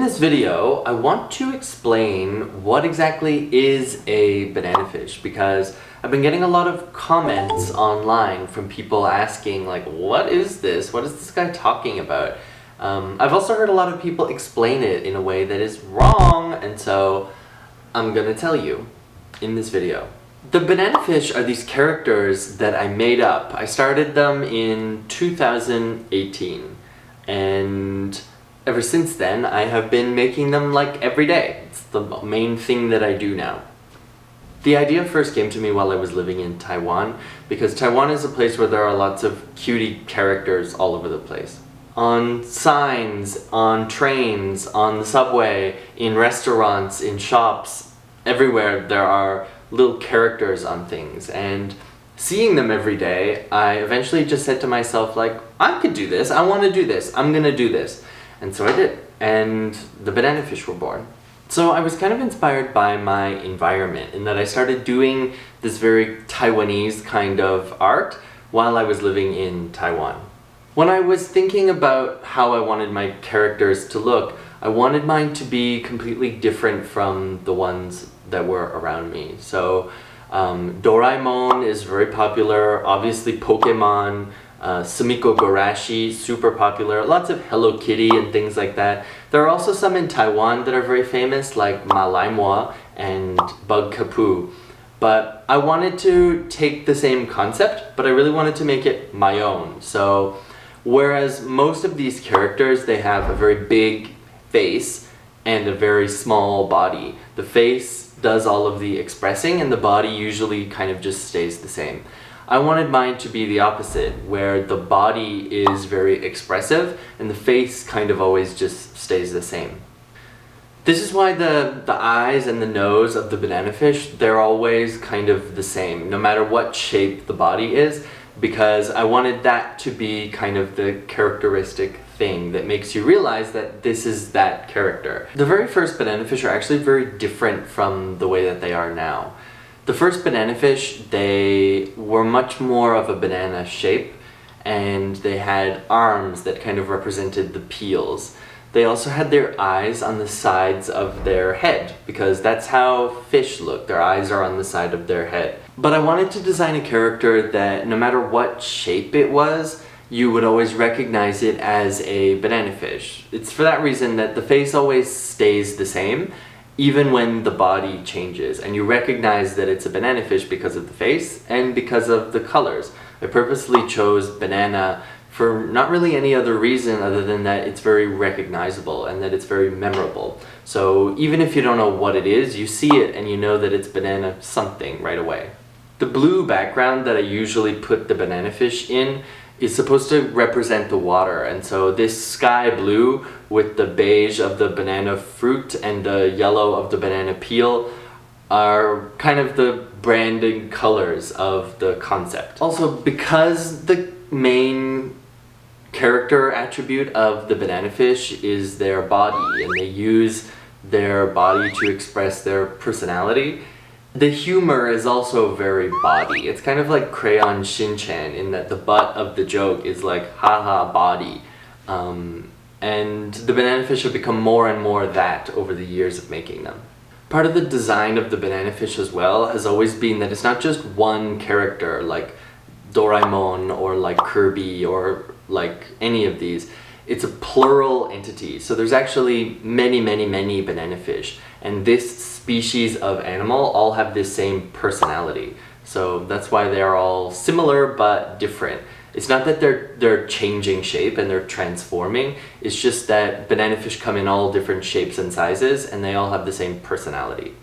this video, I want to explain what exactly is a banana fish, because I've been getting a lot of comments online from people asking like, what is this? What is this guy talking about? I've also heard a lot of people explain it in a way that is wrong, and so I'm gonna tell you in this video. The banana fish are these characters that I made up. I started them in 2018, and ever since then I have been making them like every day. It's the main thing that I do now. The idea first came to me while I was living in Taiwan, because Taiwan is a place where there are lots of cutie characters all over the place. On signs, on trains, on the subway, in restaurants, in shops, everywhere there are little characters on things, and seeing them every day, I eventually just said to myself like, I could do this, I want to do this, I'm gonna do this. And so I did, and the banana fish were born. So I was kind of inspired by my environment in that I started doing this very Taiwanese kind of art while I was living in Taiwan. When I was thinking about how I wanted my characters to look, I wanted mine to be completely different from the ones that were around me. So Doraemon is very popular, obviously Pokemon, Sumiko Gurashi, super popular, lots of Hello Kitty and things like that. There are also some in Taiwan that are very famous, like Ma Lai Moa and Bug Kapu. But I wanted to take the same concept, but I really wanted to make it my own. So whereas most of these characters, they have a very big face and a very small body. The face does all of the expressing and the body usually kind of just stays the same. I wanted mine to be the opposite, where the body is very expressive and the face kind of always just stays the same. This is why the eyes and the nose of the banana fish, they're always kind of the same, no matter what shape the body is, because I wanted that to be kind of the characteristic thing that makes you realize that this is that character. The very first banana fish are actually very different from the way that they are now. The first banana fish, they were much more of a banana shape, and they had arms that kind of represented the peels. They also had their eyes on the sides of their head, because that's how fish look. Their eyes are on the side of their head. But I wanted to design a character that no matter what shape it was, you would always recognize it as a banana fish. It's for that reason that the face always stays the same, even when the body changes, and you recognize that it's a banana fish because of the face and because of the colors. I purposely chose banana for not really any other reason other than that it's very recognizable and that it's very memorable. So even if you don't know what it is, you see it and you know that it's banana something right away. The blue background that I usually put the banana fish in is supposed to represent the water, and so this sky blue with the beige of the banana fruit and the yellow of the banana peel are kind of the branding colors of the concept. Also, because the main character attribute of the banana fish is their body, and they use their body to express their personality, the humor is also very body. It's kind of like Crayon Shin-chan in that the butt of the joke is like haha body. And the banana fish have become more and more that over the years of making them. Part of the design of the banana fish as well has always been that it's not just one character like Doraemon or like Kirby or like any of these. It's a plural entity. So there's actually many banana fish, and this species of animal all have this same personality. So that's why they're all similar but different. It's not that they're changing shape and they're transforming, it's just that banana fish come in all different shapes and sizes and they all have the same personality.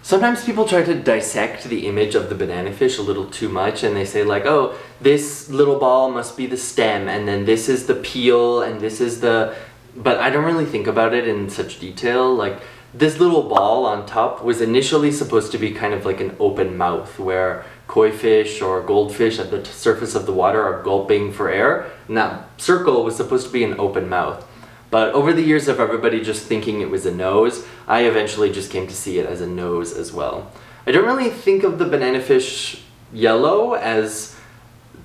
Sometimes people try to dissect the image of the banana fish a little too much, and they say like, oh, this little ball must be the stem, and then this is the peel, and this is the... But I don't really think about it in such detail. Like, this little ball on top was initially supposed to be kind of like an open mouth, where koi fish or goldfish at the surface of the water are gulping for air, and that circle was supposed to be an open mouth. But over the years of everybody just thinking it was a nose, I eventually just came to see it as a nose as well. I don't really think of the banana fish yellow as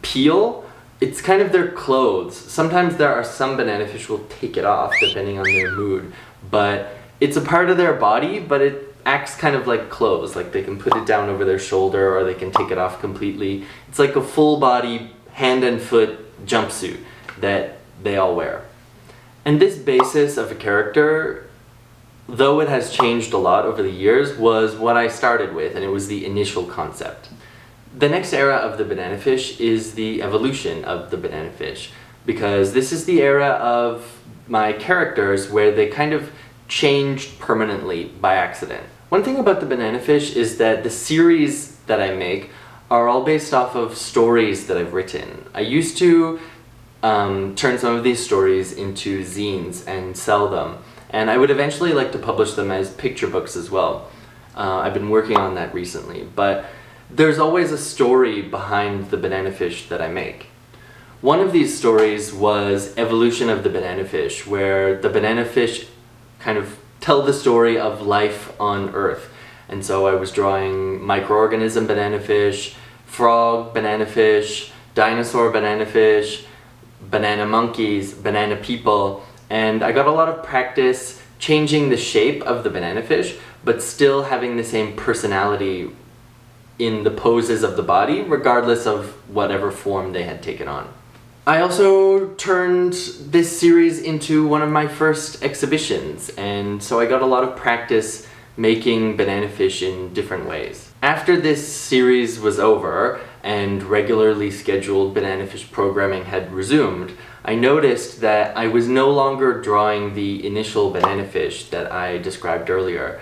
peel, It's kind of their clothes. Sometimes there are some banana fish who will take it off depending on their mood, but it's a part of their body, but it acts kind of like clothes. Like they can put it down over their shoulder or they can take it off completely. It's like a full body hand and foot jumpsuit that they all wear. And this basis of a character, though it has changed a lot over the years, was what I started with, and it was the initial concept. The next era of the banana fish is the evolution of the banana fish, because this is the era of my characters where they kind of changed permanently by accident. One thing about the banana fish is that the series that I make are all based off of stories that I've written. I used to turn some of these stories into zines and sell them, and I would eventually like to publish them as picture books as well. I've been working on that recently, but there's always a story behind the banana fish that I make. One of these stories was Evolution of the Banana Fish, where the banana fish kind of tell the story of life on Earth. And so I was drawing microorganism banana fish, frog banana fish, dinosaur banana fish, banana monkeys, banana people, and I got a lot of practice changing the shape of the banana fish, but still having the same personality in the poses of the body, regardless of whatever form they had taken on. I also turned this series into one of my first exhibitions, and so I got a lot of practice making banana fish in different ways. After this series was over and regularly scheduled banana fish programming had resumed, I noticed that I was no longer drawing the initial banana fish that I described earlier.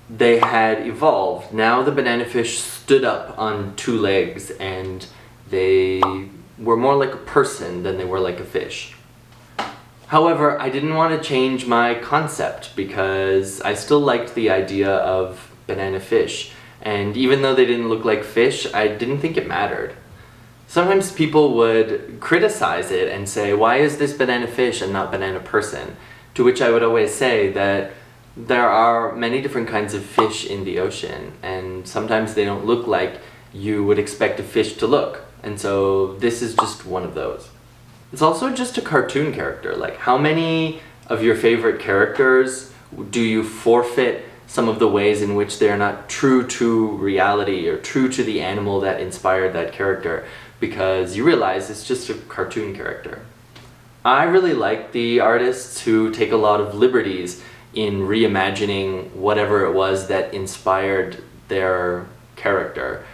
They had evolved. Now the banana fish stood up on two legs and they were more like a person than they were like a fish. However, I didn't want to change my concept because I still liked the idea of banana fish, and even though they didn't look like fish, I didn't think it mattered. Sometimes people would criticize it and say, why is this banana fish and not banana person? To which I would always say that there are many different kinds of fish in the ocean, and sometimes they don't look like you would expect a fish to look, and so this is just one of those. It's also just a cartoon character. Like, how many of your favorite characters do you forfeit some of the ways in which they're not true to reality or true to the animal that inspired that character because you realize it's just a cartoon character? I really like the artists who take a lot of liberties in reimagining whatever it was that inspired their character.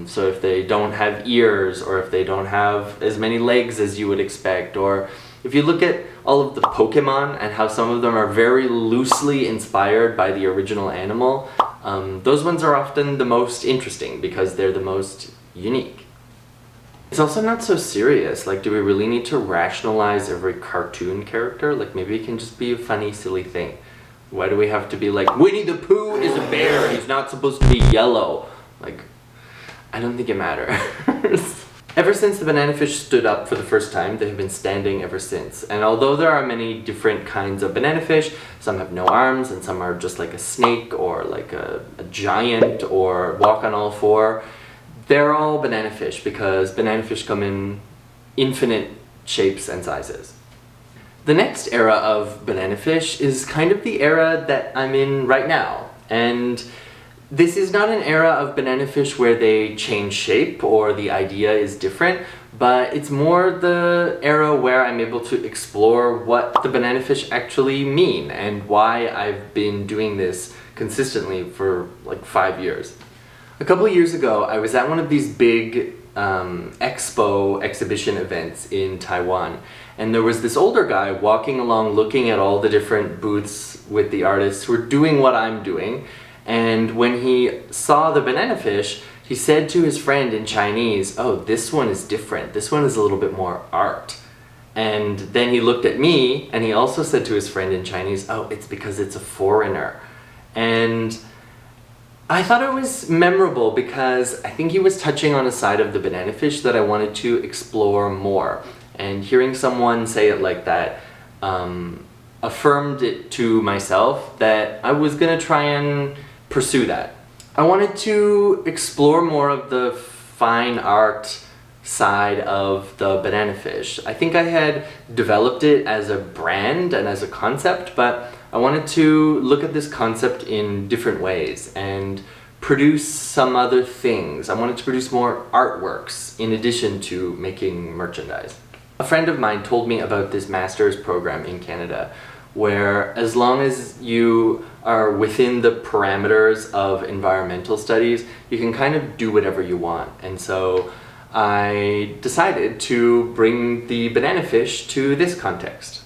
So if they don't have ears, or if they don't have as many legs as you would expect, or if you look at all of the Pokemon and how some of them are very loosely inspired by the original animal, those ones are often the most interesting because they're the most unique. It's also not so serious. Like, do we really need to rationalize every cartoon character? Like, maybe it can just be a funny, silly thing. Why do we have to be like, Winnie the Pooh is a bear, he's not supposed to be yellow? Like, I don't think it matters. Ever since the banana fish stood up for the first time, they have been standing ever since. And although there are many different kinds of banana fish, some have no arms and some are just like a snake or like a giant or walk on all four, they're all banana fish because banana fish come in infinite shapes and sizes. The next era of banana fish is kind of the era that I'm in right now. And this is not an era of banana fish where they change shape or the idea is different, but it's more the era where I'm able to explore what the banana fish actually mean and why I've been doing this consistently for like 5 years. A couple of years ago, I was at one of these big exhibition events in Taiwan, and there was this older guy walking along looking at all the different booths with the artists who were doing what I'm doing. And when he saw the banana fish, he said to his friend in Chinese, "Oh, this one is different. This one is a little bit more art." And then he looked at me and he also said to his friend in Chinese, "Oh, it's because it's a foreigner." And I thought it was memorable because I think he was touching on a side of the banana fish that I wanted to explore more. And hearing someone say it like that affirmed it to myself that I was gonna try and pursue that. I wanted to explore more of the fine art side of the banana fish. I think I had developed it as a brand and as a concept, but I wanted to look at this concept in different ways and produce some other things. I wanted to produce more artworks in addition to making merchandise. A friend of mine told me about this master's program in Canada where as long as you are within the parameters of environmental studies, you can kind of do whatever you want. And so I decided to bring the banana fish to this context.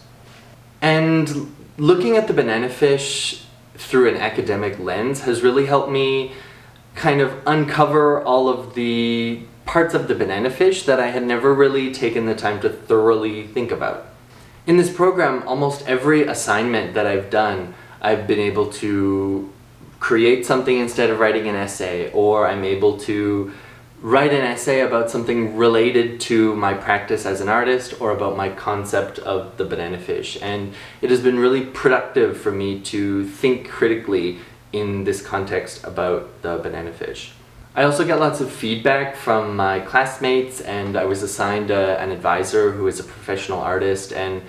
And looking at the banana fish through an academic lens has really helped me kind of uncover all of the parts of the banana fish that I had never really taken the time to thoroughly think about. In this program, almost every assignment that I've done, I've been able to create something instead of writing an essay, or I'm able to write an essay about something related to my practice as an artist or about my concept of the banana fish. And it has been really productive for me to think critically in this context about the banana fish. I also get lots of feedback from my classmates, and I was assigned an advisor who is a professional artist, and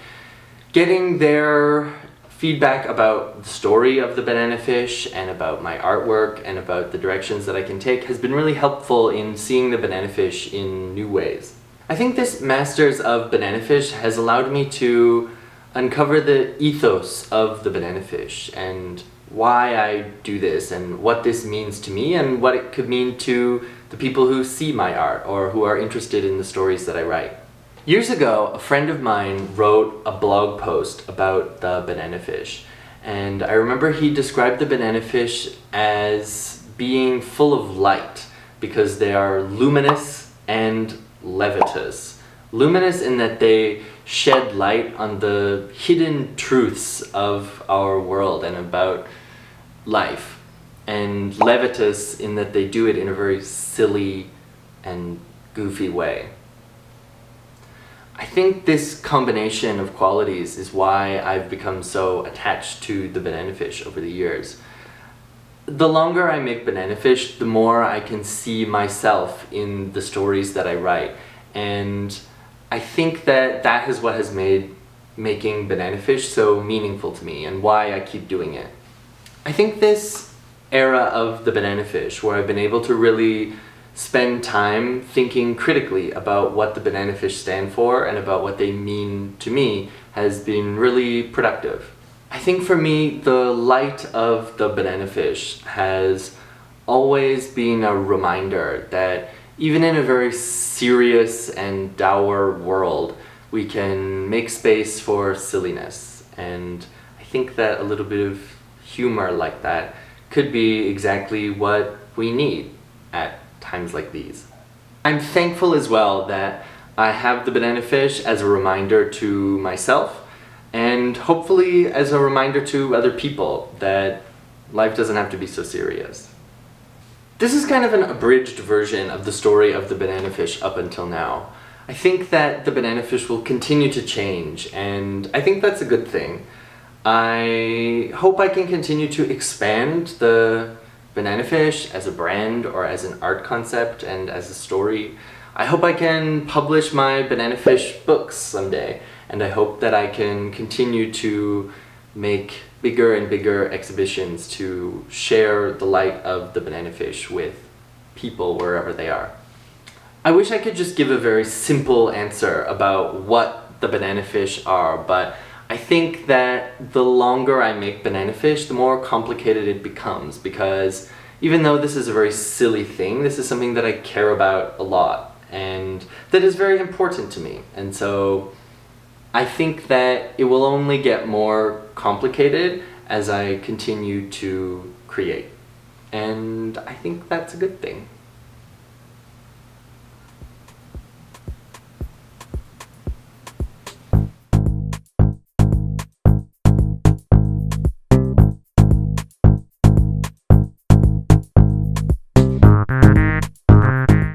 getting their feedback about the story of the banana fish and about my artwork and about the directions that I can take has been really helpful in seeing the banana fish in new ways. I think this Masters of Banana Fish has allowed me to uncover the ethos of the banana fish and why I do this and what this means to me and what it could mean to the people who see my art or who are interested in the stories that I write. Years ago, a friend of mine wrote a blog post about the banana fish, and I remember he described the banana fish as being full of light because they are luminous and levitous. Luminous in that they shed light on the hidden truths of our world and about life, and levitous in that they do it in a very silly and goofy way. I think this combination of qualities is why I've become so attached to the banana fish over the years. The longer I make banana fish, the more I can see myself in the stories that I write, and I think that that is what has made making banana fish so meaningful to me and why I keep doing it. I think this era of the banana fish, where I've been able to really spend time thinking critically about what the banana fish stand for and about what they mean to me, has been really productive. I think for me, the light of the banana fish has always been a reminder that even in a very serious and dour world, we can make space for silliness. And I think that a little bit of humor like that could be exactly what we need at times like these. I'm thankful as well that I have the banana fish as a reminder to myself, and hopefully as a reminder to other people that life doesn't have to be so serious. This is kind of an abridged version of the story of the banana fish up until now. I think that the banana fish will continue to change, and I think that's a good thing. I hope I can continue to expand the banana fish as a brand or as an art concept and as a story. I hope I can publish my banana fish books someday, and I hope that I can continue to make bigger and bigger exhibitions to share the light of the banana fish with people wherever they are. I wish I could just give a very simple answer about what the banana fish are, but I think that the longer I make banana fish, the more complicated it becomes, because even though this is a very silly thing, this is something that I care about a lot and that is very important to me. And so I think that it will only get more complicated as I continue to create. And I think that's a good thing.